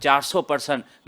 400%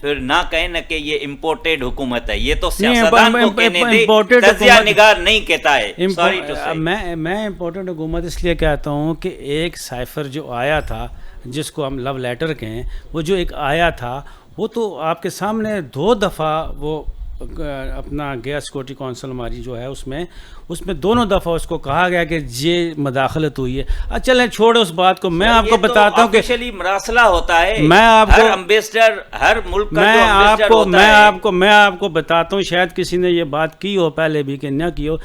پھر نہ کہیں نا کہ یہ امپورٹڈ حکومت ہے. یہ تو نہیں، سیاستدان کو کہنے دے, imported تجزیہ حکومت- نگار نہیں کہتا ہے. سوری ٹو سے. میں امپورٹنٹ حکومت اس لیے کہتا ہوں کہ ایک سائفر جو آیا تھا جس کو ہم لو لیٹر کہیں, وہ جو ایک آیا تھا وہ تو آپ کے سامنے 2 دفعہ وہ اپنا گیا سیکورٹی کونسل ہماری جو ہے اس میں دونوں دفعہ اس کو کہا گیا کہ یہ مداخلت ہوئی ہے. چلیں چھوڑے اس بات کو, میں آپ کو بتاتا ہوں کہ آفیشلی مراسلہ ہوتا ہے. میں آپ کو ہر امبیسڈر, ہر ملک کا جو امبیسڈر ہوتا ہے. میں آپ کو بتاتا ہوں, شاید کسی نے یہ بات کی ہو پہلے بھی کہ نہ کی ہو,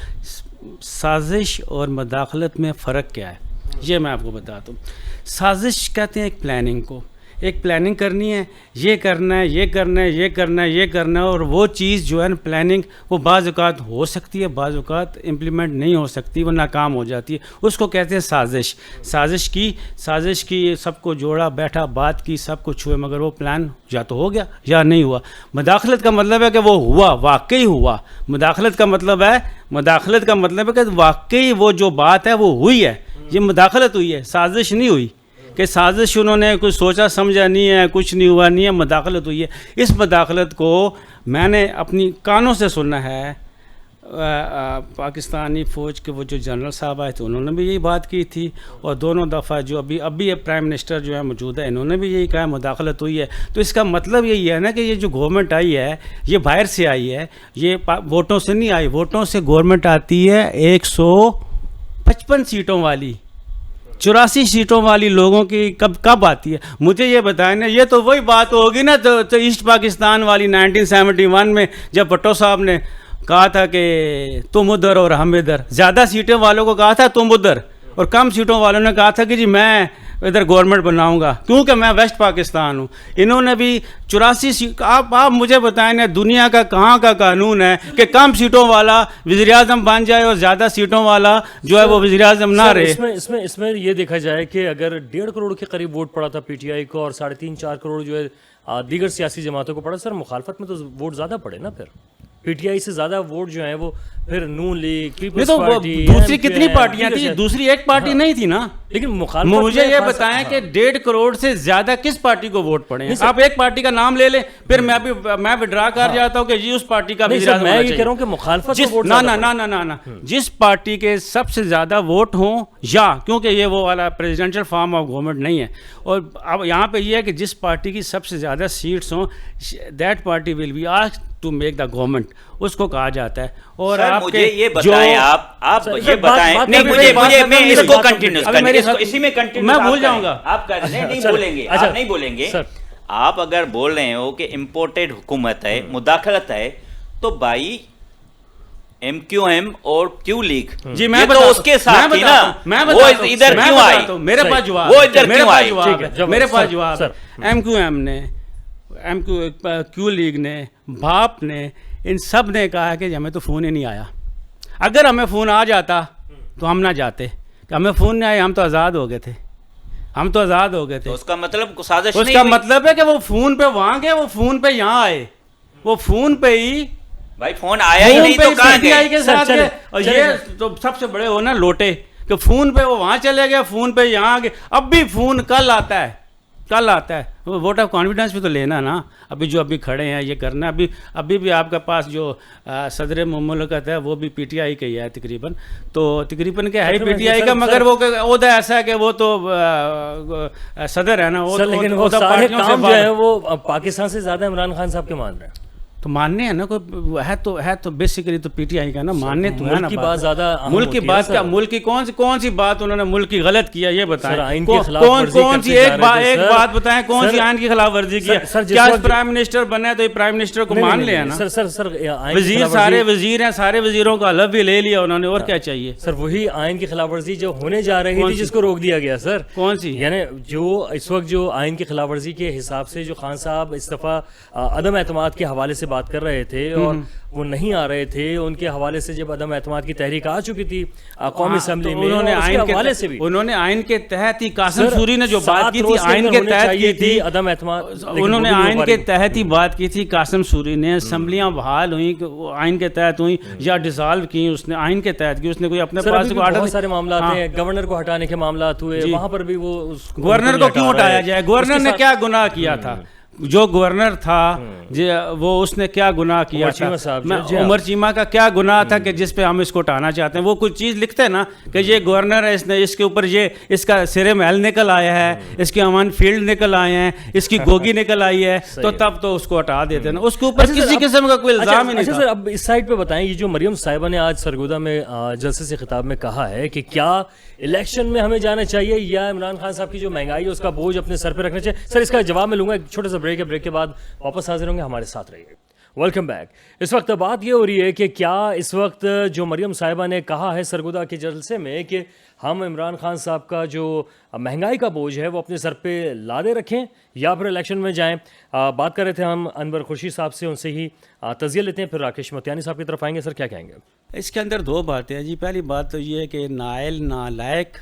سازش اور مداخلت میں فرق کیا ہے یہ میں آپ کو بتاتا ہوں. سازش کہتے ہیں ایک پلاننگ کو, ایک پلاننگ کرنی ہے, یہ کرنا ہے, یہ کرنا ہے, یہ کرنا ہے, یہ کرنا ہے, اور وہ چیز جو ہے نا پلاننگ وہ بعض اوقات ہو سکتی ہے, بعض اوقات امپلیمنٹ نہیں ہو سکتی, وہ ناکام ہو جاتی ہے. اس کو کہتے ہیں سازش. سازش کی سب کو جوڑا بیٹھا, بات کی, سب کچھ ہوئے, مگر وہ پلان یا تو ہو گیا یا نہیں ہوا. مداخلت کا مطلب ہے کہ وہ ہوا, واقعی ہوا. مداخلت کا مطلب ہے کہ واقعی وہ جو بات ہے وہ ہوئی ہے, یہ مداخلت ہوئی ہے, سازش نہیں ہوئی کہ سازش انہوں نے کچھ سوچا سمجھا نہیں ہے, کچھ نہیں ہوا نہیں ہے, مداخلت ہوئی ہے. اس مداخلت کو میں نے اپنی کانوں سے سنا ہے. پاکستانی فوج کے وہ جو جنرل صاحب آئے تھے انہوں نے بھی یہی بات کی تھی, اور دونوں دفعہ جو ابھی پرائم منسٹر جو ہے موجود ہے انہوں نے بھی یہی کہا مداخلت ہوئی ہے. تو اس کا مطلب یہی ہے نا کہ یہ جو گورنمنٹ آئی ہے یہ باہر سے آئی ہے, یہ ووٹوں سے نہیں آئی. ووٹوں سے گورنمنٹ آتی ہے 155 سیٹوں والی, 84 سیٹوں والی لوگوں کی کب آتی ہے مجھے یہ بتائیں نا. یہ تو وہی بات ہوگی نا تو ایسٹ پاکستان والی 1971 میں جب بھٹو صاحب نے کہا تھا کہ تم ادھر اور ہم ادھر, زیادہ سیٹوں والوں کو کہا تھا تم ادھر, اور کم سیٹوں والوں نے کہا تھا کہ جی میں ادھر گورنمنٹ بناؤں گا کیونکہ میں ویسٹ پاکستان ہوں. انہوں نے بھی 84 سیٹ. آپ مجھے بتائیں نا دنیا کا کہاں کا قانون ہے کہ کم سیٹوں والا وزیر اعظم بن جائے اور زیادہ سیٹوں والا جو ہے وہ وزیر اعظم نہ رہے. اس میں یہ دیکھا جائے کہ اگر 1.5 کروڑ کے قریب ووٹ پڑا تھا پی ٹی آئی کو, اور 3.5-4 کروڑ جو ہے دیگر سیاسی جماعتوں کو پڑا, سر مخالفت میں تو ووٹ زیادہ پڑے نا. پھر پی ٹی آئی سے زیادہ ووٹ جو ہیں وہ پھر نون لیگ, پیپلز پارٹی, دوسری کتنی پارٹیاں تھیں, دوسری ایک پارٹی نہیں تھی نا. لیکن مخالفت مجھے یہ بتائیں کہ 1.5 کروڑ سے زیادہ کس پارٹی کو ووٹ پڑے ہیں. آپ ایک پارٹی کا نام لے لیں, پھر میں وڈرا کر جاتا ہوں کہ جی اس پارٹی کا وزیر اعظم میں یہ کہہ رہا ہوں کہ مخالفت نہ جس پارٹی کے سب سے زیادہ ووٹ ہوں, یا کیونکہ یہ وہ والا پریزیڈنشل فارم آف گورنمنٹ نہیں ہے, اور اب یہاں پہ یہ ہے کہ جس پارٹی کی سب سے زیادہ سیٹس ہوں that party will be asked to make the government, اس کو کہا جاتا ہے. اور آپ مجھے یہ بتائیں, آپ یہ بتائیں, نہیں مجھے میں اس کو کنٹینیو کریں, اسی میں کنٹینیو میں بھول جاؤں گا. آپ نہیں بولیں گے, آپ نہیں بولیں گے. آپ اگر بول رہے ہو کہ امپورٹڈ حکومت ہے, مداخلت ہے, تو بھائی ایم کیو ایم اور کیو لیگ جی میں تو اس کے ساتھ تھی نا, وہ ادھر کیوں آئی؟ میرے پاس جواب, وہ ادھر کیوں آئی؟ میرے پاس جواب. ایم کیو ایم نے, کیو لیگ نے, بھاپ نے, ان سب نے کہا کہ ہمیں تو فون ہی نہیں آیا. اگر ہمیں فون آ جاتا تو ہم نہ جاتے, کہ ہمیں فون نہیں آیا, ہم تو آزاد ہو گئے تھے, ہم تو آزاد ہو گئے تھے. اس کا مطلب سازش اس کا مطلب ہے کہ وہ فون پہ وہاں گئے, وہ فون پہ یہاں آئے, وہ فون پہ ہی, بھائی فون آیا ہی نہیں تو کہاں گئے؟ کے ساتھ گئے. اور یہ تو سب سے بڑے ہو نا لوٹے کہ فون پہ وہ وہاں چلے گئے, فون پہ یہاں گئے. اب بھی فون کل آتا ہے, کل آتا ہے. ووٹ آف کانفیڈنس بھی تو لینا نا. ابھی کھڑے ہیں یہ کرنا. ابھی بھی آپ کے پاس جو صدر مملکت ہے وہ بھی پی ٹی آئی کا ہی ہے تقریباً, تو تقریباً کہ ہے پی ٹی آئی کا, مگر وہ عہدہ ایسا ہے کہ وہ تو صدر ہے نا. لیکن وہ سارے کام جو ہے وہ پاکستان سے زیادہ عمران خان صاحب کے مان رہے ہیں. تو ماننے ہیں نا, کوئی ہے تو بیسیکلی تو پی ٹی آئی کا نا, ماننے تو ہے نا. بات زیادہ ملک کی بات کیا, ملک کی کون سی بات انہوں نے ملک کی غلط کیا یہ بتائیں. کون سی ایک بات بتائیں, کون سی آئین کی خلاف ورزی کیا. کیا پرائم منسٹر بنا ہے تو یہ پرائم منسٹر کو مان لیا نا. وزیر سارے وزیر ہیں, سارے وزیروں کا حلف بھی لے لیا انہوں نے, اور کیا چاہیے. سر وہی آئین کی خلاف ورزی جو ہونے جا رہی تھی جس کو روک دیا گیا. سر کون سی, یعنی جو اس وقت جو آئین کی خلاف ورزی کے حساب سے جو خان صاحب اس دفعہ عدم اعتماد کے حوالے سے بات کر رہے تھے اور وہ نہیں آ رہے تھے, ان کے حوالے سے جب عدم اعتماد کی تحریک آ چکی تھی قومی اسمبلی میں, انہوں نے آئین کے تحت ہی قاسم سوری نے جو بات کی تھی آئین کے تحت کی تھی عدم اعتماد, انہوں نے آئین کے تحت ہی بات کی تھی. قاسم سوری نے اسمبلیاں بحال ہوئیں آئین کے تحت ہوئیں یا ڈیزالو کی, اس نے آئین کے تحت کی. اس نے کوئی اپنے پاس بہت سارے معاملات ہیں, گورنر کو ہٹانے کے معاملات ہوئے, وہاں پر بھی وہ گورنر کو کیوں ہٹایا جائے, گورنر نے کیا گناہ کیا تھا, جو گورنر تھا وہ اس نے کیا گناہ کیا عمر تھا، چیمہ صاحب میں جی ہاں۔ عمر چیمہ کا کیا گناہ تھا کہ جس پہ ہم اس کو اٹھانا چاہتے ہیں. وہ کچھ چیز لکھتے ہیں نا کہ یہ گورنر ہے، اس نے اس کے اوپر یہ اس کا سرے محل نکل آیا ہے، اس کے امان فیلڈ نکل آئے ہیں، اس کی گوگی نکل آئی ہے، تو تب تو اس کو ہٹا دیتے نا. اس کے اوپر کسی قسم کا کوئی الزام ہی نہیں اچھا تھا. سر، اب اس سائڈ پہ بتائیں، یہ جو مریم صاحبہ نے آج سرگودا میں جلسے سے خطاب میں کہا ہے کہ کیا الیکشن میں ہمیں جانا چاہیے یا عمران خان صاحب کی جو مہنگائی ہے اس کا بوجھ اپنے سر پہ رکھنا چاہیے. سر اس کا جواب میں لوں گا، ایک چھوٹا سا بریک ہے، بریک کے بعد واپس حاضر ہوں گے، ہمارے ساتھ رہیے. Welcome back. اس وقت بات یہ ہو رہی ہے کہ کیا اس وقت جو مریم صاحبہ نے کہا ہے سرگودا کے جلسے میں کہ ہم عمران خان صاحب کا جو مہنگائی کا بوجھ ہے وہ اپنے سر پہ لادے رکھیں یا پھر الیکشن میں جائیں. بات کر رہے تھے ہم انور خورشید صاحب سے، ان سے ہی تجزیہ لیتے ہیں، پھر راکیش متیانی صاحب کی طرف آئیں گے. سر کیا کہیں گے؟ اس کے اندر دو باتیں ہیں جی. پہلی بات تو یہ ہے کہ نائل نالائق،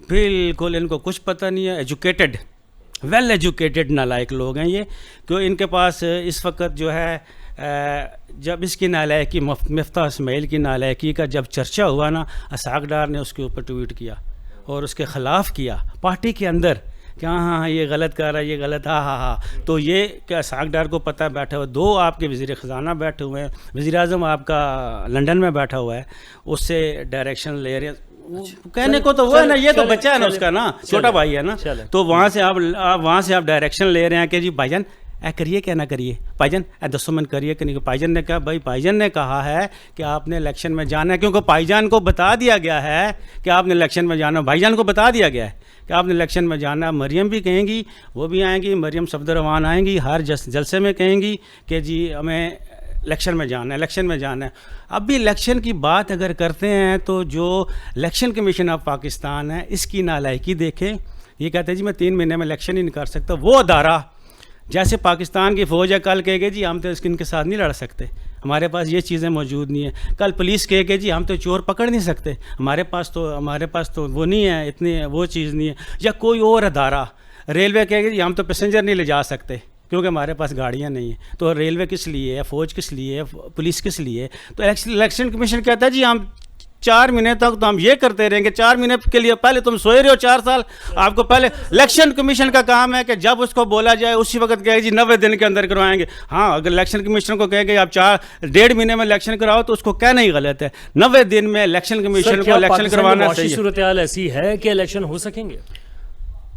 بالکل ان کو کچھ پتہ نہیں ہے. ایجوکیٹڈ، ویل ایجوکیٹڈ نالائق لوگ ہیں یہ، کہ ان کے پاس اس وقت جو ہے جب اس کی نالائقی مفتاح اسماعیل کی نالائقی کا جب چرچہ ہوا نا، اسحاق ڈار نے اس کے اوپر ٹویٹ کیا اور اس کے خلاف کیا پارٹی کے اندر کہ ہاں یہ غلط کر رہا ہے، یہ غلط، ہاں. تو یہ کہ اسحاق ڈار کو پتہ بیٹھا ہوا، دو آپ کے وزیر خزانہ بیٹھے ہوئے ہیں، وزیر اعظم آپ کا لنڈن میں بیٹھا ہوا ہے، اس سے ڈائریکشن لے رہے ہیں. کہنے کو تو وہ ہے نا، یہ تو بچہ ہے نا اس کا نا، چھوٹا بھائی ہے نا. تو وہاں سے آپ ڈائریکشن لے رہے ہیں کہ جی بھائی جان اے کریے کیا نہ کریے، بھائی جان اے دسو من کریے کہ نہیں. بھائی جان نے کہا، بھائی بھائی جان نے کہا ہے کہ آپ نے الیکشن میں جانا ہے، کیونکہ بھائی جان کو بتا دیا گیا ہے کہ آپ نے الیکشن میں جانا ہے. بھائی جان کو بتا دیا گیا ہے کہ آپ نے الیکشن میں جانا ہے. مریم بھی کہیں گی، وہ بھی آئیں گی، مریم صفدر-رحمان آئیں گی، ہر جلسے میں کہیں گی کہ جی ہمیں الیکشن میں جانا ہے، الیکشن میں جانا ہے. اب بھی الیکشن کی بات اگر کرتے ہیں تو جو الیکشن کمیشن آف پاکستان ہے اس کی نالائقی دیکھیں. یہ کہتے ہیں جی میں 3 مہینے میں الیکشن ہی نہیں کر سکتا. وہ ادارہ جیسے پاکستان کی فوج ہے، کل کہے گے جی ہم تو ان کے ساتھ نہیں لڑ سکتے، ہمارے پاس یہ چیزیں موجود نہیں ہیں. کل پولیس کہے گی جی ہم تو چور پکڑ نہیں سکتے، ہمارے پاس تو وہ نہیں ہے، اتنی وہ چیز نہیں ہے. یا کوئی اور ادارہ، ریلوے کہے گی جی ہم تو پیسنجر نہیں لے جا سکتے کیونکہ ہمارے پاس گاڑیاں نہیں ہیں. تو ریلوے کس لیے ہے، فوج کس لیے ہے، پولیس کس لیے ہے؟ تو الیکشن کمیشن کہتا ہے جی ہم 4 مہینے تک تو ہم یہ کرتے رہیں گے. 4 مہینے کے لیے پہلے تم سوئے رہے ہو 4 سال. آپ کو پہلے الیکشن کمیشن کا کام ہے کہ جب اس کو بولا جائے اسی وقت کہے جی 90 دن کے اندر کروائیں گے. ہاں اگر الیکشن کمیشن کو کہے گے آپ 1.5 مہینے میں الیکشن کراؤ تو اس کو کہنا ہی غلط ہے. 90 دن میں الیکشن کمیشن کو الیکشن کروانا چاہیے. صورتحال ایسی ہے کہ الیکشن ہو سکیں گے؟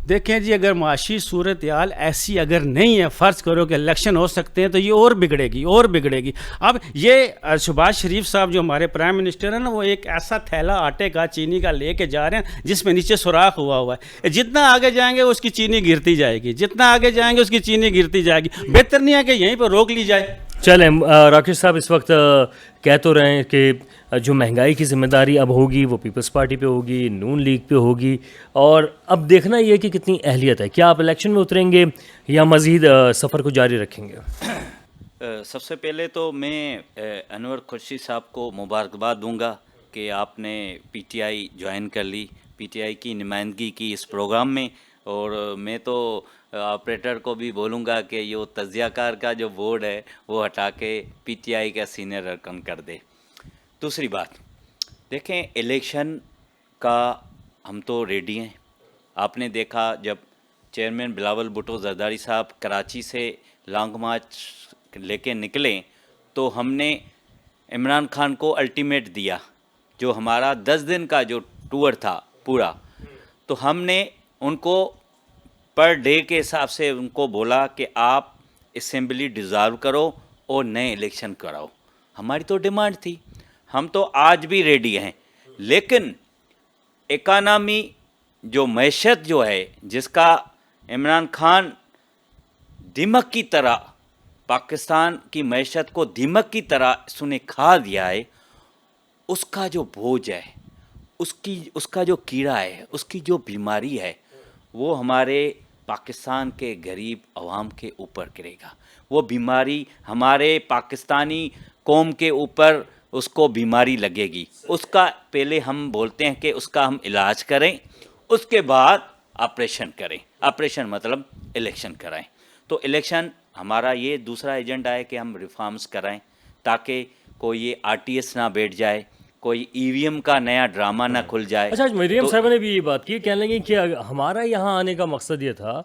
دیکھیں جی اگر معاشی صورتحال ایسی اگر نہیں ہے، فرض کرو کہ الیکشن ہو سکتے ہیں، تو یہ اور بگڑے گی. اب یہ شہباز شریف صاحب جو ہمارے پرائم منسٹر ہیں نا، وہ ایک ایسا تھیلا آٹے کا، چینی کا لے کے جا رہے ہیں جس میں نیچے سوراخ ہوا ہے. جتنا آگے جائیں گے اس کی چینی گرتی جائے گی، جتنا آگے جائیں گے اس کی چینی گرتی جائے گی. بہتر نہیں ہے کہ یہیں پہ روک لی جائے. چلیں راکیش صاحب، اس وقت کہہ تو رہے ہیں کہ جو مہنگائی کی ذمہ داری اب ہوگی وہ پیپلز پارٹی پہ ہوگی، نون لیگ پہ ہوگی، اور اب دیکھنا یہ کہ کتنی اہلیت ہے. کیا آپ الیکشن میں اتریں گے یا مزید سفر کو جاری رکھیں گے؟ سب سے پہلے تو میں انور خورشید صاحب کو مبارکباد دوں گا کہ آپ نے پی ٹی آئی جوائن کر لی، پی ٹی آئی کی نمائندگی کی اس پروگرام میں. اور میں تو آپریٹر کو بھی بولوں گا کہ یہ تجزیہ کار کا جو بورڈ ہے وہ ہٹا کے پی ٹی آئی کا سینئر ارکن کر دے. دوسری بات دیکھیں، الیکشن کا ہم تو ریڈی ہیں. آپ نے دیکھا جب چیئرمین بلاول بھٹو زرداری صاحب کراچی سے لانگ مارچ لے کے نکلے تو ہم نے عمران خان کو الٹیمیٹ دیا، جو ہمارا 10 دن کا جو ٹور تھا پورا، تو ہم نے ان کو پر ڈے کے حساب سے ان کو بولا کہ آپ اسمبلی ڈیزالو کرو اور نئے الیکشن کراؤ. ہماری تو ڈیمانڈ تھی، ہم تو آج بھی ریڈی ہیں. لیکن اکانومی جو معیشت جو ہے، جس کا عمران خان دیمک کی طرح پاکستان کی معیشت کو دیمک کی طرح اس نے کھا دیا ہے، اس کا جو بوجھ ہے، اس کا جو کیڑا ہے، اس کی جو بیماری ہے، وہ ہمارے پاکستان کے غریب عوام کے اوپر گرے گا. وہ بیماری ہمارے پاکستانی قوم کے اوپر اس کو بیماری لگے گی. اس کا پہلے ہم بولتے ہیں کہ اس کا ہم علاج کریں، اس کے بعد آپریشن کریں. آپریشن مطلب الیکشن کرائیں. تو الیکشن ہمارا یہ دوسرا ایجنڈا ہے کہ ہم ریفارمز کرائیں تاکہ کوئی یہ آر ٹی ایس نہ بیٹھ جائے، کوئی ای وی ایم کا نیا ڈرامہ نہ کھل جائے. اچھا، مریم صاحبہ نے بھی یہ بات کی، کہنے لگی کہ ہمارا یہاں آنے کا مقصد یہ تھا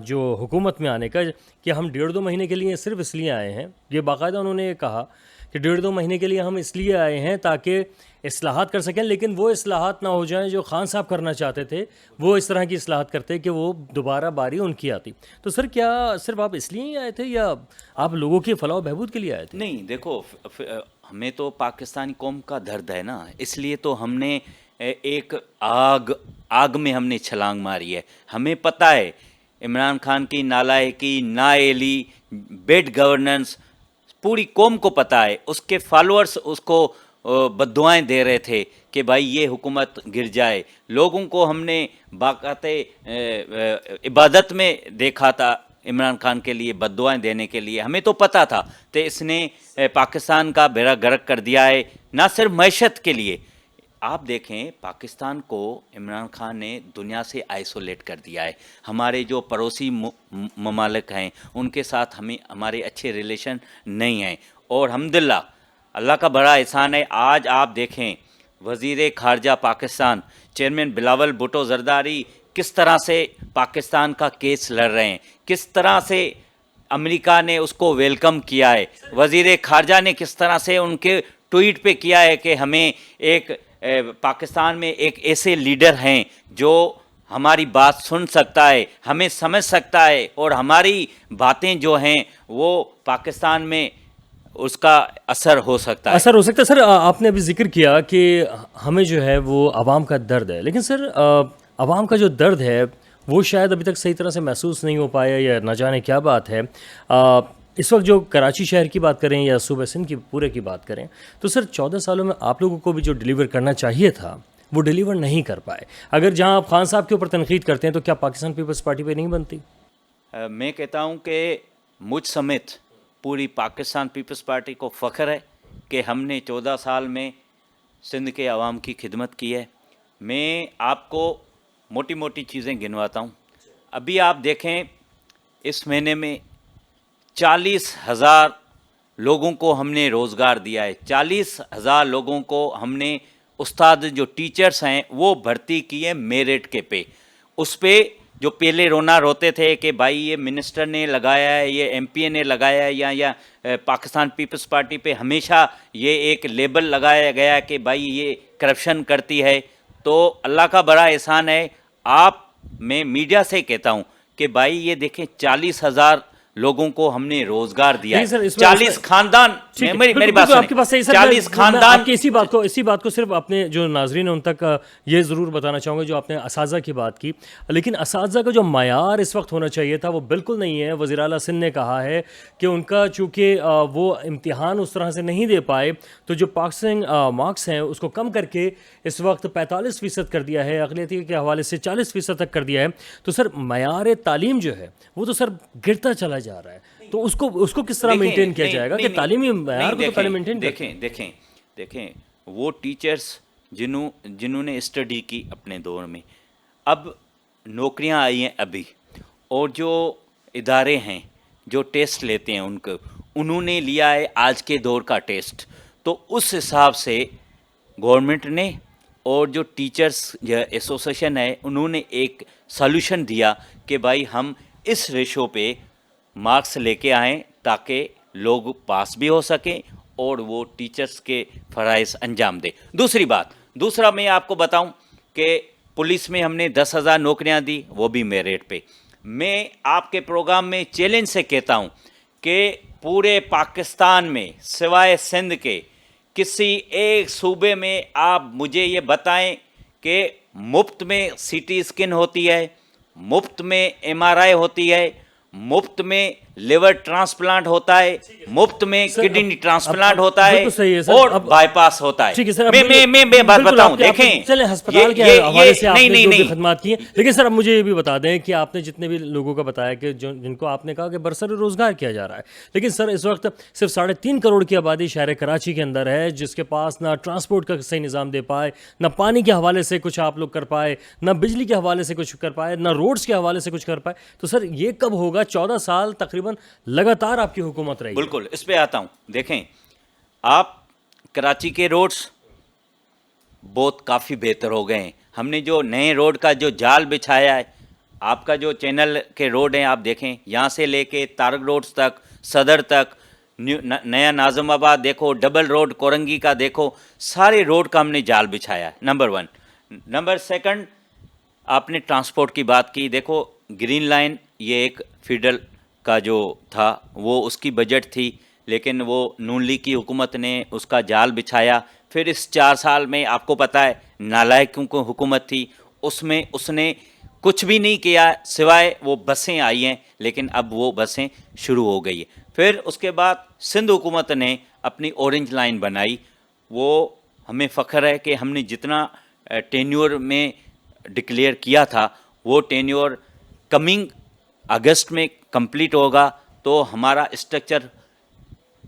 جو حکومت میں آنے کا کہ ہم 1.5-2 مہینے کے لیے صرف اس لیے آئے ہیں. یہ باقاعدہ انہوں نے کہا کہ 1.5-2 مہینے کے لیے ہم اس لیے آئے ہیں تاکہ اصلاحات کر سکیں, لیکن وہ اصلاحات نہ ہو جائیں جو خان صاحب کرنا چاہتے تھے, وہ اس طرح کی اصلاحات کرتے کہ وہ دوبارہ باری ان کی آتی. تو سر کیا صرف آپ اس لیے ہی آئے تھے یا آپ لوگوں کی فلاح و بہبود کے لیے آئے تھے؟ نہیں دیکھو ہمیں تو پاکستانی قوم کا درد ہے نا, اس لیے تو ہم نے ایک آگ میں ہم نے چھلانگ ماری ہے. ہمیں پتہ ہے عمران خان کی نالائکی, نااہلی, بیڈ گورننس پوری قوم کو پتہ ہے. اس کے فالوورز اس کو بددعائیں دے رہے تھے کہ بھائی یہ حکومت گر جائے. لوگوں کو ہم نے باقاعدہ عبادت میں دیکھا تھا عمران خان کے لیے بددعائیں دینے کے لیے. ہمیں تو پتہ تھا کہ اس نے پاکستان کا بیڑا غرق کر دیا ہے, نہ صرف معیشت کے لیے. آپ دیکھیں پاکستان کو عمران خان نے دنیا سے آئسولیٹ کر دیا ہے. ہمارے جو پڑوسی ممالک ہیں ان کے ساتھ ہمارے اچھے ریلیشن نہیں ہیں, اور الحمدللہ اللہ کا بڑا احسان ہے. آج آپ دیکھیں وزیر خارجہ پاکستان چیئرمین بلاول بھٹو زرداری کس طرح سے پاکستان کا کیس لڑ رہے ہیں, کس طرح سے امریکہ نے اس کو ویلکم کیا ہے. وزیر خارجہ نے کس طرح سے ان کے ٹویٹ پہ کیا ہے کہ ہمیں ایک پاکستان میں ایک ایسے لیڈر ہیں جو ہماری بات سن سکتا ہے, ہمیں سمجھ سکتا ہے, اور ہماری باتیں جو ہیں وہ پاکستان میں اس کا اثر ہو سکتا ہے. سر آپ نے ابھی ذکر کیا کہ ہمیں جو ہے وہ عوام کا درد ہے, لیکن سر عوام کا جو درد ہے وہ شاید ابھی تک صحیح طرح سے محسوس نہیں ہو پایا, یا نہ جانے کیا بات ہے. اس وقت جو کراچی شہر کی بات کریں یا صوبہ سندھ کی پورے کی بات کریں تو سر 14 سالوں میں آپ لوگوں کو بھی جو ڈیلیور کرنا چاہیے تھا وہ ڈیلیور نہیں کر پائے. اگر جہاں آپ خان صاحب کے اوپر تنقید کرتے ہیں تو کیا پاکستان پیپلز پارٹی پہ نہیں بنتی؟ میں کہتا ہوں کہ مجھ سمیت پوری پاکستان پیپلز پارٹی کو فخر ہے کہ ہم نے 14 سال میں سندھ کے عوام کی خدمت کی ہے. میں آپ کو موٹی موٹی چیزیں گنواتا ہوں. ابھی آپ دیکھیں اس مہینے میں 40,000 لوگوں کو ہم نے روزگار دیا ہے. 40,000 لوگوں کو ہم نے استاد جو ٹیچرز ہیں وہ بھرتی کیے میرٹ کے پہ. اس پہ جو پہلے رونا روتے تھے کہ بھائی یہ منسٹر نے لگایا ہے, یہ ایم پی اے نے لگایا ہے, یا پاکستان پیپلز پارٹی پہ ہمیشہ یہ ایک لیبل لگایا گیا کہ بھائی یہ کرپشن کرتی ہے. تو اللہ کا بڑا احسان ہے. میں میڈیا سے کہتا ہوں کہ بھائی یہ دیکھیں 40,000 لوگوں کو ہم نے روزگار دیا ہے. 40 خاندان, میری بات سنیں, 40 خاندان. اسی بات کو صرف اپنے جو ناظرین ہیں ان تک یہ ضرور بتانا چاہوں گا جو آپ نے اساتذہ کی بات کی, لیکن اساتذہ کا جو معیار اس وقت ہونا چاہیے تھا وہ بالکل نہیں ہے. وزیر اعلیٰ سندھ نے کہا ہے کہ ان کا چونکہ وہ امتحان اس طرح سے نہیں دے پائے تو جو پاسنگ مارکس ہیں اس کو کم کر کے اس وقت 45% کر دیا ہے, اقلیتی کے حوالے سے 40% تک کر دیا ہے. تو سر معیار تعلیم جو ہے وہ تو سر گرتا چلا جا رہا ہے. تو اس کو کس طرح مینٹین کیا جائے گا کہ تعلیمی معیار کو تو پہلے مینٹین دیکھیں وہ ٹیچرز جنہوں نے اسٹڈی کی اپنے دور میں, اب نوکریاں آئی ہیں ابھی, اور جو ادارے ہیں جو ٹیسٹ لیتے ہیں انہوں نے لیا ہے آج کے دور کا ٹیسٹ. تو اس حساب سے گورنمنٹ نے اور جو ٹیچرز ایسوسیشن ہے انہوں نے ایک سالوشن دیا کہ بھائی ہم اس ریشو پہ مارکس لے کے آئیں تاکہ لوگ پاس بھی ہو سکیں اور وہ ٹیچرز کے فرائض انجام دیں. دوسرا میں آپ کو بتاؤں کہ پولیس میں ہم نے 10,000 نوکریاں دی, وہ بھی میرٹ پہ. میں آپ کے پروگرام میں چیلنج سے کہتا ہوں کہ پورے پاکستان میں سوائے سندھ کے کسی ایک صوبے میں آپ مجھے یہ بتائیں کہ مفت میں سی ٹی اسکین ہوتی ہے, مفت میں ایم آر آئی ہوتی ہے, مفت میں لیور ٹرانسپلانٹ ہوتا ہے, مفت میں کڈنی ٹرانسپلانٹ ہوتا ہے, اور بائی پاس ہوتا ہے. میں بات بتاؤں, دیکھیں چلیں ہسپتال کے حوالے سے آپ نے جو بھی خدمات کی ہیں, لیکن سر اب مجھے یہ بھی بتا دیں کہ آپ نے جتنے بھی لوگوں کا بتایا کہ جن کو آپ نے کہا کہ برسر روزگار کیا جا رہا ہے, لیکن سر اس وقت صرف 3.5 کروڑ کی آبادی شہر کراچی کے اندر ہے جس کے پاس نہ ٹرانسپورٹ کا صحیح نظام دے پائے, نہ پانی کے حوالے سے کچھ آپ لوگ کر پائے, نہ بجلی کے حوالے سے کچھ کر پائے, نہ روڈز کے حوالے سے کچھ کر پائے. تو سر یہ کب ہوگا؟ 14 سال تقریباً لگاتار آپ کی حکومت رہی. بالکل, اس پہ آتا ہوں. دیکھیں آپ کراچی کے روڈز بہت کافی بہتر ہو گئے ہیں. ہم نے جو نئے روڈ کا جو جال بچھایا ہے, آپ کا جو چینل کے روڈ ہیں آپ دیکھیں, یہاں سے لے کے تارک روڈز تک, صدر تک, نیا ناظم آباد دیکھو, ڈبل روڈ کورنگی کا دیکھو, سارے روڈ کا ہم نے جال بچھایا ہے. نمبر 1. نمبر 2, آپ نے ٹرانسپورٹ کی بات کی. دیکھو گرین لائن یہ ایک فیڈرل کا جو تھا وہ اس کی بجٹ تھی, لیکن وہ نون لیگ کی حکومت نے اس کا جال بچھایا. پھر اس 4 سال میں آپ کو پتہ ہے نالائقوں کو حکومت تھی, اس نے کچھ بھی نہیں کیا سوائے وہ بسیں آئی ہیں, لیکن اب وہ بسیں شروع ہو گئی ہیں. پھر اس کے بعد سندھ حکومت نے اپنی اورنج لائن بنائی. وہ ہمیں فخر ہے کہ ہم نے جتنا ٹینیور میں ڈکلیئر کیا تھا وہ ٹینیور کمنگ اگست میں کمپلیٹ ہوگا, تو ہمارا اسٹرکچر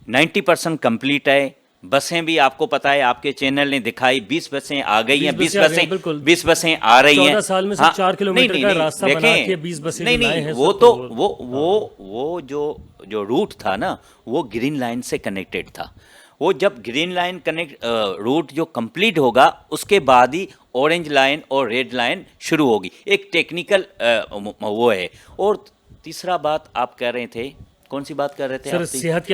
90% کمپلیٹ ہے. بسیں بھی آپ کو پتہ ہے, آپ کے چینل نے دکھائی, 20 بسیں آ گئی ہیں, 20 بسیں آ رہی ہیں. 14 سال میں سے 4 کلومیٹر کا راستہ بنا کے 20 بسیں لائے ہیں. وہ تو وہ جو روٹ تھا نا وہ گرین لائن سے کنیکٹڈ تھا. وہ جب گرین لائن روٹ جو کمپلیٹ ہوگا اس کے بعد ہی اورنج لائن اور ریڈ لائن شروع ہوگی. ایک ٹیکنیکل وہ ہے. اور تیسرا بات آپ کہہ رہے تھے, کون سی بات کر رہے تھے؟ سر صحت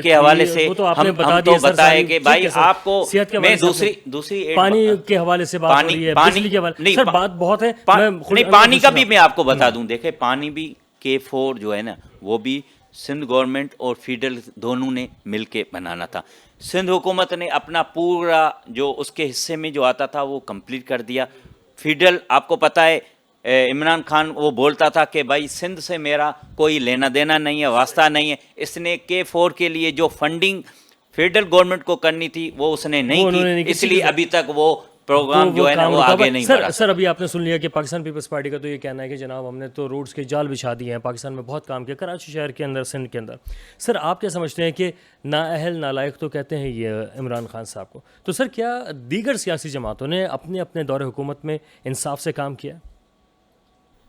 کے حوالے سے ہم تو بتائے کہ بھائی آپ کو میں دوسری پانی کے حوالے سے بات ہو رہی ہے, بجلی کے حوالے سے سر بات بہت ہے. نہیں, پانی کا بھی میں آپ کو بتا دوں. دیکھیں پانی بھی K4 جو ہے نا وہ بھی سندھ گورنمنٹ اور فیڈرل دونوں نے مل کے بنانا تھا. سندھ حکومت نے اپنا پورا جو اس کے حصے میں جو آتا تھا وہ کمپلیٹ کر دیا. فیڈرل آپ کو پتہ ہے عمران خان وہ بولتا تھا کہ بھائی سندھ سے میرا کوئی لینا دینا نہیں ہے, واسطہ نہیں ہے. اس نے K4 کے لیے جو فنڈنگ فیڈرل گورنمنٹ کو کرنی تھی وہ اس نے نہیں کی, اس لیے ابھی تک وہ پروگرام جو ہے نا وہ آگے نہیں بڑھا. سر ابھی آپ نے سن لیا کہ پاکستان پیپلز پارٹی کا تو یہ کہنا ہے کہ جناب ہم نے تو روڈز کے جال بچھا دیے ہیں, پاکستان میں بہت کام کیا, کراچی شہر کے اندر, سندھ کے اندر. سر آپ کیا سمجھتے ہیں کہ نااہل نالائق تو کہتے ہیں یہ عمران خان صاحب کو, تو سر کیا دیگر سیاسی جماعتوں نے اپنے اپنے دور حکومت میں انصاف سے کام کیا؟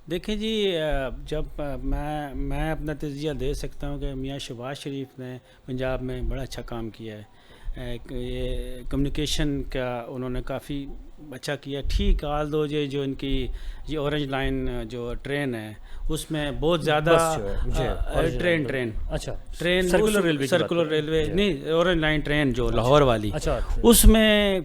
دیکھیں جی, جب میں اپنا تجزیہ دے سکتا ہوں کہ میاں شہباز شریف نے پنجاب میں بڑا اچھا کام کیا ہے. یہ کمیونیکیشن کا انہوں نے کافی اچھا کیا. ٹھیک آل دو جو ان کی یہ اورنج لائن جو ٹرین ہے اس میں بہت زیادہ ٹرین سرکولر ریلوے نہیں, اورنج لائن ٹرین جو لاہور والی, اس میں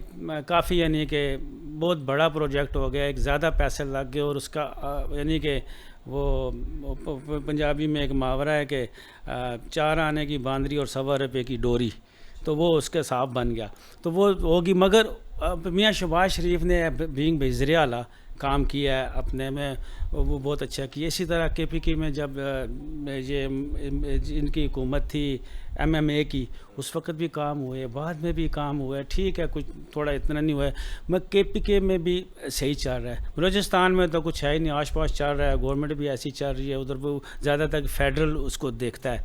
کافی یعنی کہ بہت بڑا پروجیکٹ ہو گیا, ایک زیادہ پیسے لگ گئے. اور اس کا یعنی کہ وہ پنجابی میں ایک محاورہ ہے کہ 4 آنے کی باندری اور 1.25 روپے کی ڈوری, تو وہ اس کے حساب بن گیا, تو وہ ہوگی. مگر میاں شہباز شریف نے بینگ وزیر اعلیٰ کام کیا ہے اپنے میں, وہ بہت اچھا کیا. اسی طرح KPK میں جب یہ ان کی حکومت تھی MMA کی, اس وقت بھی کام ہوئے, بعد میں بھی کام ہوا ہے. ٹھیک ہے کچھ تھوڑا اتنا نہیں ہوا ہے, مگر KPK میں بھی صحیح چل رہا ہے. بلوچستان میں تو کچھ ہے ہی نہیں, آس پاس چل رہا ہے, گورنمنٹ بھی ایسی چل رہی ہے, ادھر وہ زیادہ تر فیڈرل اس کو دیکھتا ہے.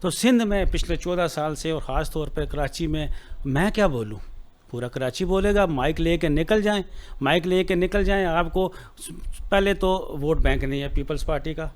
تو سندھ میں پچھلے 14 سال سے, اور خاص طور پہ کراچی میں کیا بولوں, پورا کراچی بولے گا. مائک لے کے نکل جائیں. آپ کو پہلے تو ووٹ بینک نہیں ہے پیپلز پارٹی کا,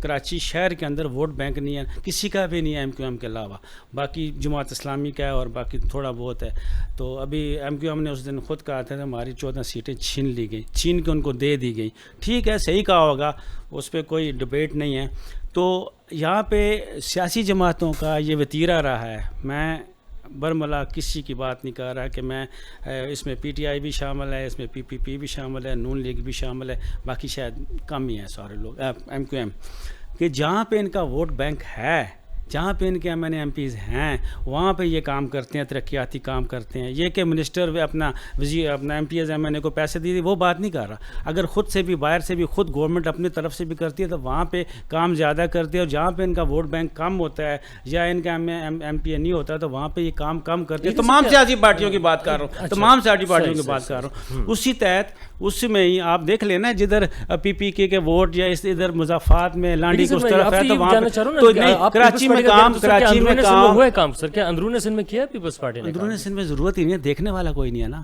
کراچی شہر کے اندر ووٹ بینک نہیں ہے کسی کا بھی نہیں ہے MQM کے علاوہ. باقی جماعت اسلامی کا ہے اور باقی تھوڑا بہت ہے. تو ابھی MQM نے اس دن خود کہا تھا کہ ہماری 14 سیٹیں چھین لی گئیں, چھین کے ان کو دے دی گئی. ٹھیک ہے صحیح کہا ہوگا, اس پہ کوئی ڈبیٹ نہیں ہے. تو یہاں پہ سیاسی جماعتوں کا یہ وتیرہ رہا ہے. میں برملا کسی کی بات نہیں کر رہا کہ میں اس میں PTI بھی شامل ہے, اس میں PPP بھی شامل ہے, نون لیگ بھی شامل ہے, باقی شاید کم ہی ہیں سارے لوگ MQM, کہ جہاں پہ ان کا ووٹ بینک ہے, جہاں پہ ان کے MPs ہیں, وہاں پہ یہ کام کرتے ہیں, ترقیاتی کام کرتے ہیں. یہ کہ منسٹر اپنا MPs MNA کو پیسے دی وہ بات نہیں کر رہا. اگر خود سے بھی باہر سے بھی خود گورنمنٹ اپنی طرف سے بھی کرتی ہے تو وہاں پہ کام زیادہ کرتے ہیں, اور جہاں پہ ان کا ووٹ بینک کم ہوتا ہے یا ان کا MPA نہیں ہوتا تو وہاں پہ یہ کام کم کرتے ہیں. تمام سیاسی پارٹیوں کی بات کر رہا ہوں, اسی تحت اس میں ہی آپ دیکھ لینا جدھر PPK کے ووٹ یا اس ادھر مضافات میں لانڈی کو اس طرف ہے تو وہاں پہ کراچی میں ہوا ہے کام. سر کیا اندرون سندھ میں کیا پیپلز پارٹی نے؟ اندرون سندھ میں ضرورت ہی نہیں ہے, دیکھنے والا کوئی نہیں ہے نا.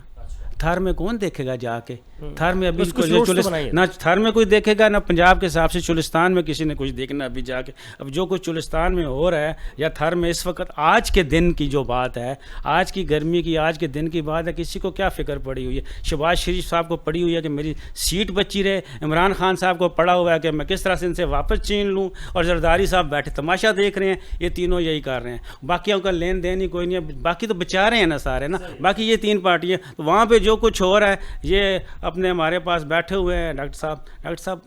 تھار میں کون دیکھے گا جا کے, تھر میں ابھی بس کچھ روڈز تو بنائی ہے. نہ تھر میں کوئی دیکھے گا، نہ پنجاب کے حساب سے چولستان میں کسی نے کچھ دیکھنا ابھی جا کے. اب جو کچھ چولستان میں ہو رہا ہے یا تھر میں اس وقت آج کے دن کی جو بات ہے، آج کی گرمی کی، آج کے دن کی بات ہے، کسی کو کیا فکر پڑی ہوئی ہے؟ شہباز شریف صاحب کو پڑی ہوئی ہے کہ میری سیٹ بچی رہے، عمران خان صاحب کو پڑا ہوا ہے کہ میں کس طرح سے ان سے واپس چھین لوں، اور زرداری صاحب بیٹھے تماشا دیکھ رہے ہیں. یہ تینوں یہی کر رہے ہیں، باقیوں کا لین دین ہی کوئی نہیں ہے. باقی تو بچا رہے ہیں نا سارے نا، باقی یہ تین پارٹیاں. تو وہاں پہ جو کچھ ہو رہا ہے، یہ اپنے ہمارے پاس بیٹھے ہوئے ہیں ڈاکٹر صاحب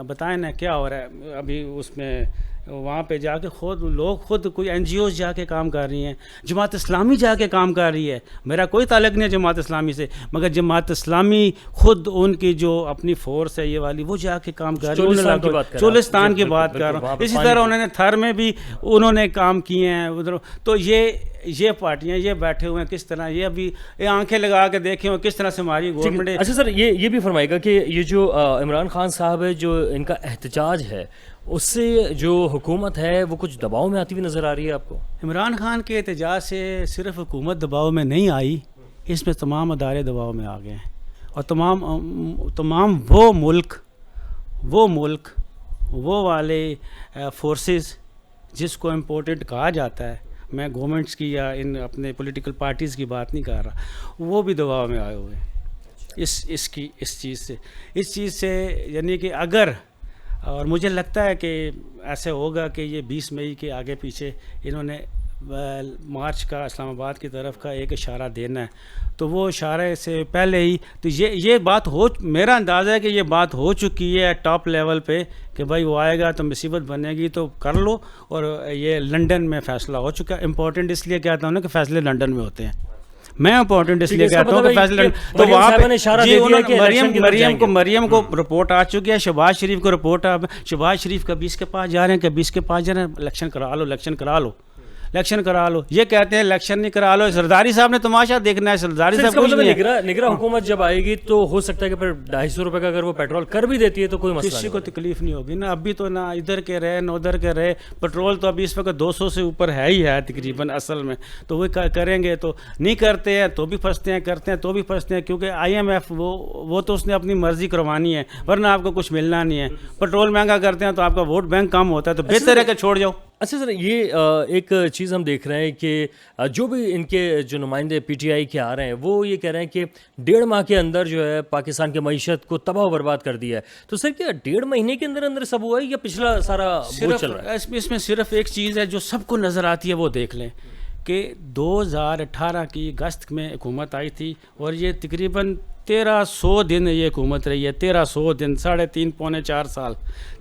بتائیں نا کیا ہو رہا ہے ابھی اس میں. وہاں پہ جا کے خود کوئی این جی اوز جا کے کام کر رہی ہیں، جماعت اسلامی جا کے کام کر رہی ہے. میرا کوئی تعلق نہیں ہے جماعت اسلامی سے، مگر جماعت اسلامی خود ان کی جو اپنی فورس ہے یہ والی، وہ جا کے کام کر رہی ہے. چولستان کی بات کر رہا ہوں. اسی طرح انہوں نے تھر میں بھی انہوں نے کام کیے ہیں ادھر. تو یہ پارٹیاں یہ بیٹھے ہوئے ہیں کس طرح، یہ ابھی آنکھیں لگا کے دیکھیں کس طرح سے ہماری گورنمنٹ. اچھا سر، یہ بھی فرمائے گا کہ یہ جو عمران خان صاحب ہے، جو ان کا احتجاج ہے، اس سے جو حکومت ہے وہ کچھ دباؤ میں آتی ہوئی نظر آ رہی ہے آپ کو؟ عمران خان کے احتجاج سے صرف حکومت دباؤ میں نہیں آئی، اس میں تمام ادارے دباؤ میں آ گئے ہیں. اور تمام وہ ملک وہ والے فورسز جس کو امپورٹنٹ کہا جاتا ہے، میں گورنمنٹس کی یا ان اپنے پولیٹیکل پارٹیز کی بات نہیں کر رہا، وہ بھی دباؤ میں آئے ہوئے ہیں اس چیز سے. یعنی کہ اگر، اور مجھے لگتا ہے کہ ایسے ہوگا کہ یہ 20 مئی کے آگے پیچھے انہوں نے مارچ کا اسلام آباد کی طرف کا ایک اشارہ دینا ہے، تو وہ اشارے سے پہلے ہی تو یہ بات میرا اندازہ ہے کہ یہ بات ہو چکی ہے ٹاپ لیول پہ کہ بھائی وہ آئے گا تو مصیبت بنے گی تو کر لو. اور یہ لنڈن میں فیصلہ ہو چکا ہے. امپورٹنٹ اس لیے کہتا ہوں نا کہ فیصلے لنڈن میں ہوتے ہیں. میں امپورٹنٹ اس لیے کہتا ہوں کہ فیصلہ تو وہاں پہ مریم کو رپورٹ آ چکی ہے، شہباز شریف کو رپورٹ شہباز شریف کبھی اس کے پاس جا رہے ہیں، کبھی اس کے پاس جا رہے ہیں. الیکشن کرا لو. یہ کہتے ہیں الیکشن نہیں کرا لو. زرداری صاحب نے تماشا دیکھنا ہے. زرداری صاحب کچھ نہیں ہے. نگراں حکومت جب آئے گی تو ہو سکتا ہے کہ پھر 250 روپے کا اگر وہ پیٹرول کر بھی دیتی ہے تو کوئی مسئلہ کسی کو تکلیف نہیں ہوگی نا. ابھی تو نہ ادھر کے رہے نہ ادھر کے رہے، پیٹرول تو ابھی اس وقت 200 سے اوپر ہے ہی ہے تقریباً اصل میں. تو وہ کریں گے تو نہیں کرتے ہیں تو بھی پھنستے ہیں، کرتے ہیں تو بھی پھنستے ہیں، کیونکہ IMF وہ تو اس نے اپنی مرضی کروانی ہے، ورنہ آپ کو کچھ ملنا نہیں ہے. پیٹرول مہنگا کرتے ہیں تو آپ کا ووٹ بینک کم ہوتا ہے، تو بہتر ہے کہ چھوڑ جاؤ. اچھا سر، یہ ایک چیز ہم دیکھ رہے ہیں کہ جو بھی ان کے جو نمائندے PTI کے آ رہے ہیں وہ یہ کہہ رہے ہیں کہ 1.5 ماہ کے اندر جو ہے پاکستان کی معیشت کو تباہ و برباد کر دیا ہے. تو سر کیا 1.5 مہینے کے اندر سب ہوا ہے یا پچھلا سارا بوجھ چل رہا ہے؟ اس میں صرف ایک چیز ہے جو سب کو نظر آتی ہے، وہ دیکھ لیں کہ 2018 کی اگست میں حکومت آئی تھی اور یہ تقریباً 1300 دن یہ حکومت رہی ہے. 1300 دن، 3.5 پونے 4 سال.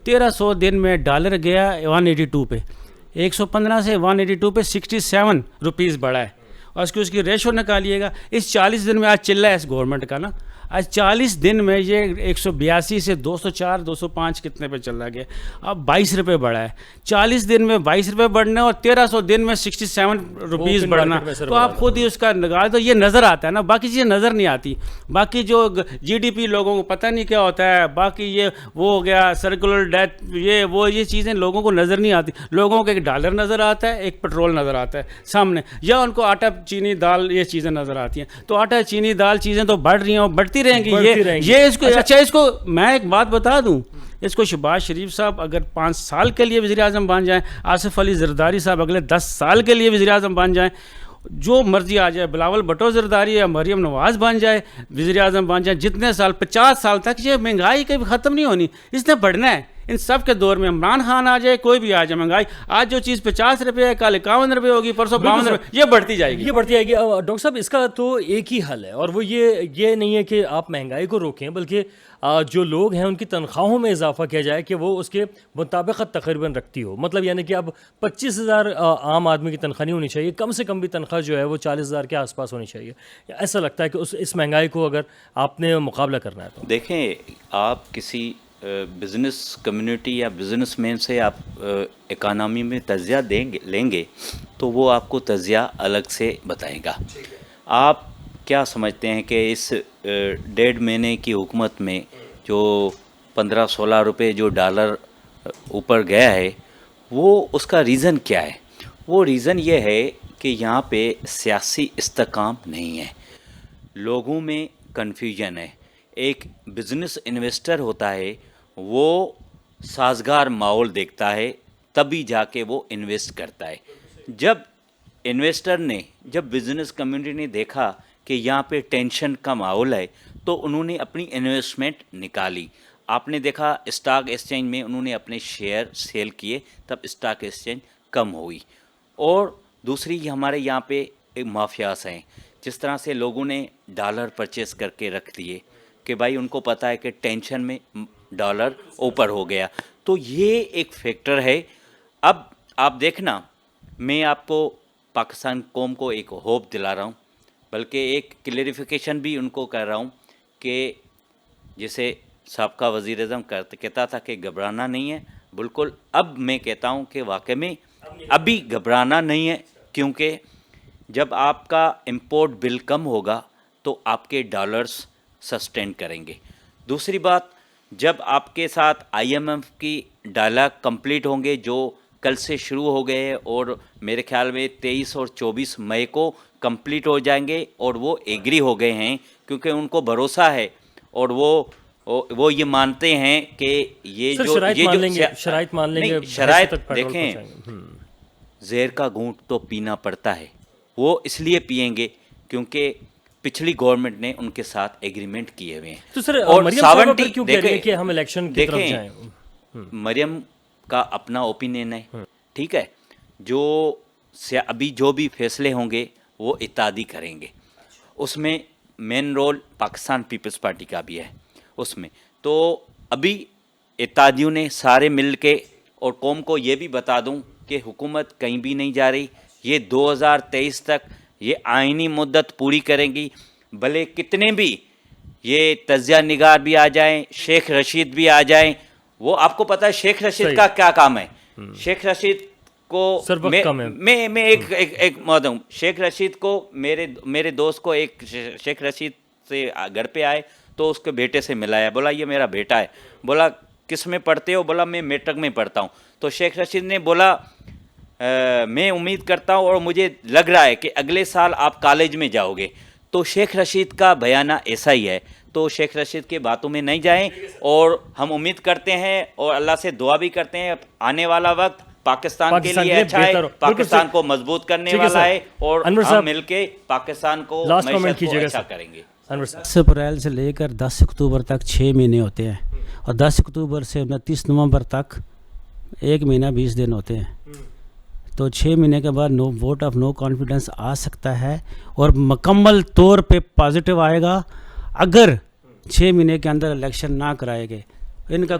1300 دن میں ڈالر گیا 182 پہ، 115 سے 182 پہ 67 روپیز بڑھا ہے. اور اس کی ریشو نکالیے گا. اس 40 دن میں آج چل رہا ہے اس گورنمنٹ کا نا، آج 40 دن میں یہ 182 سے 204 205 کتنے پہ چلا گیا. اب 22 روپے بڑھا ہے. 40 دن میں 22 روپے بڑھنا اور 1300 دن میں 67 روپیز بڑھنا، تو آپ خود ہی اس کا نگاہ تو یہ نظر آتا ہے نا. باقی چیزیں نظر نہیں آتی. باقی جو GDP لوگوں کو پتہ نہیں کیا ہوتا ہے، باقی یہ وہ ہو گیا سرکولر ڈیتھ، یہ چیزیں لوگوں کو نظر نہیں آتی. لوگوں کو ایک ڈالر نظر آتا ہے، ایک پیٹرول نظر آتا ہے سامنے، یا ان کو آٹا چینی دال یہ چیزیں نظر آتی ہیں. تو آٹا چینی دال چیزیں تو بڑھ رہی ہیں، بڑھتی رہیں گی. یہ اس کو اس کو میں ایک بات بتا دوں، اس کو شہباز شریف صاحب اگر 5 سال کے لیے وزیر اعظم بن جائیں، آصف علی زرداری صاحب اگلے 10 سال کے لیے وزیر اعظم بن جائیں، جو مرضی آ جائے، بلاول بھٹو زرداری یا مریم نواز بن جائے وزیر اعظم بن جائے، جتنے سال 50 سال تک یہ مہنگائی کبھی ختم نہیں ہونی، اس نے بڑھنا ہے. ان سب کے دور میں عمران خان آ جائے، کوئی بھی آ جائے، مہنگائی آج جو چیز 50 روپے ہے کل 51 روپے ہوگی، پرسوں 52 روپے، یہ بڑھتی جائے گی. ڈاکٹر صاحب اس کا تو ایک ہی حل ہے، اور وہ یہ نہیں ہے کہ آپ مہنگائی کو روکیں، بلکہ جو لوگ ہیں ان کی تنخواہوں میں اضافہ کیا جائے کہ وہ اس کے مطابقت تقریباً رکھتی ہو. مطلب یعنی کہ اب 25,000 عام آدمی کی تنخواہ نہیں ہونی چاہیے، کم سے کم بھی تنخواہ جو ہے وہ 40,000 کے آس پاس ہونی چاہیے. ایسا لگتا ہے کہ اس مہنگائی کو اگر آپ نے مقابلہ کرنا ہے تو دیکھیں، آپ کسی بزنس کمیونٹی یا بزنس مین سے آپ اکانومی میں تجزیہ لیں گے تو وہ آپ کو تجزیہ الگ سے بتائے گا. آپ کیا سمجھتے ہیں کہ اس 1.5 مہینے کی حکومت میں جو 15-16 روپے جو ڈالر اوپر گیا ہے، وہ اس کا ریزن کیا ہے؟ وہ ریزن یہ ہے کہ یہاں پہ سیاسی استحکام نہیں ہے، لوگوں میں کنفیوژن ہے. ایک بزنس انویسٹر ہوتا ہے وہ سازگار ماحول دیکھتا ہے تبھی جا کے وہ انویسٹ کرتا ہے. جب انویسٹر نے جب بزنس کمیونٹی نے دیکھا کہ یہاں پہ ٹینشن کا ماحول ہے تو انہوں نے اپنی انویسٹمنٹ نکالی. آپ نے دیکھا اسٹاک ایکسچینج میں انہوں نے اپنے شیئر سیل کیے تب اسٹاک ایکسچینج کم ہوئی. اور دوسری ہمارے یہاں پہ مافیاز ہیں جس طرح سے لوگوں نے ڈالر پرچیز کر کے رکھ دیے کہ بھائی ان کو پتہ ہے کہ ٹینشن میں ڈالر اوپر ہو گیا. تو یہ ایک فیکٹر ہے. اب آپ دیکھنا میں آپ کو پاکستان قوم کو ایک ہوپ دلا رہا ہوں بلکہ ایک کلیریفیکیشن بھی ان کو کر رہا ہوں کہ جیسے سابقہ وزیر اعظم کہتا تھا کہ گھبرانا نہیں ہے. بالکل اب میں کہتا ہوں کہ واقعی میں ابھی گھبرانا نہیں ہے کیونکہ جب آپ کا امپورٹ بل کم ہوگا تو آپ کے ڈالرز سسٹین کریں گے. دوسری بات جب آپ کے ساتھ آئی ایم ایف کی ڈائلاگ کمپلیٹ ہوں گے جو کل سے شروع ہو گئے ہیں اور میرے خیال میں 23 اور 24 مئی کو کمپلیٹ ہو جائیں گے اور وہ ایگری ہو گئے ہیں کیونکہ ان کو بھروسہ ہے اور وہ یہ مانتے ہیں کہ یہ سر جو شرائط مان لیں گے شرائط دیکھیں زہر کا گھونٹ تو پینا پڑتا ہے. وہ اس لیے پئیں گے کیونکہ پچھلی گورنمنٹ نے ان کے ساتھ ایگریمنٹ کیے ہوئے ہیں. تو سر اور مریم صاحبہ پھر 70 کیوں کہہ رہی ہے کہ ہم الیکشن کی طرف دیکھیں جائیں؟ مریم کا اپنا اوپینین ہے ٹھیک ہے. ابھی جو بھی فیصلے ہوں گے وہ اتحادی کریں گے. اس میں مین رول پاکستان پیپلز پارٹی کا بھی ہے اس میں. تو ابھی اتحادیوں نے سارے مل کے اور قوم کو یہ بھی بتا دوں کہ حکومت کہیں بھی نہیں جا رہی. یہ 2023 تک یہ آئینی مدت پوری کریں گی بھلے کتنے بھی یہ تجزیہ نگار بھی آ جائیں شیخ رشید بھی آ جائیں. وہ آپ کو پتہ ہے شیخ رشید کا کیا کام ہے. شیخ رشید کو میں ایک موضوع ہوں. شیخ رشید کو میرے دوست کو ایک شیخ رشید سے گھر پہ آئے تو اس کے بیٹے سے ملایا. بولا یہ میرا بیٹا ہے. بولا کس میں پڑھتے ہو؟ بولا میں میٹرک میں پڑھتا ہوں. تو شیخ رشید نے بولا میں امید کرتا ہوں اور مجھے لگ رہا ہے کہ اگلے سال آپ کالج میں جاؤ گے. تو شیخ رشید کا بیانہ ایسا ہی ہے. تو شیخ رشید کے باتوں میں نہیں جائیں اور ہم امید کرتے ہیں اور اللہ سے دعا بھی کرتے ہیں آنے والا وقت پاکستان کے لیے اچھا ہے. پاکستان کو مضبوط کرنے والا ہے اور ہم مل کے پاکستان کو معیشت کو اچھا کریں گے. 10 اپریل سے لے کر 10 اکتوبر تک 6 مہینے ہوتے ہیں اور 10 اکتوبر سے 29 نومبر تک 1 مہینہ 20 دن ہوتے ہیں. تو 6 مہینے کے بعد ووٹ آف نو کانفیڈنس آ سکتا ہے اور مکمل طور پہ پازیٹیو آئے گا اگر 6 مہینے کے اندر الیکشن نہ کرائے گئے. ان کا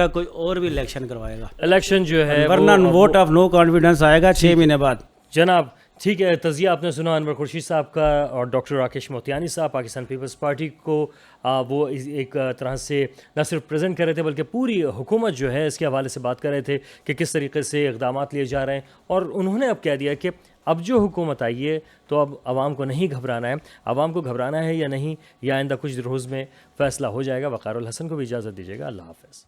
کوئی اور بھی الیکشن کروائے گا. الیکشن جو ہے ورنہ ووٹ آف نو کانفیڈنس آئے گا 6 مہینے بعد. جناب ٹھیک ہے. تجزیہ آپ نے سنا انور خورشید صاحب کا اور ڈاکٹر راکیش موتیانی صاحب پاکستان پیپلز پارٹی کو وہ ایک طرح سے نہ صرف پریزنٹ کر رہے تھے بلکہ پوری حکومت جو ہے اس کے حوالے سے بات کر رہے تھے کہ کس طریقے سے اقدامات لیے جا رہے ہیں. اور انہوں نے اب کہہ دیا کہ اب جو حکومت آئی ہے تو اب عوام کو نہیں گھبرانا ہے. عوام کو گھبرانا ہے یا نہیں یہ آئندہ کچھ روز میں فیصلہ ہو جائے گا. وقار الحسن کو بھی اجازت دیجیے گا. اللہ حافظ.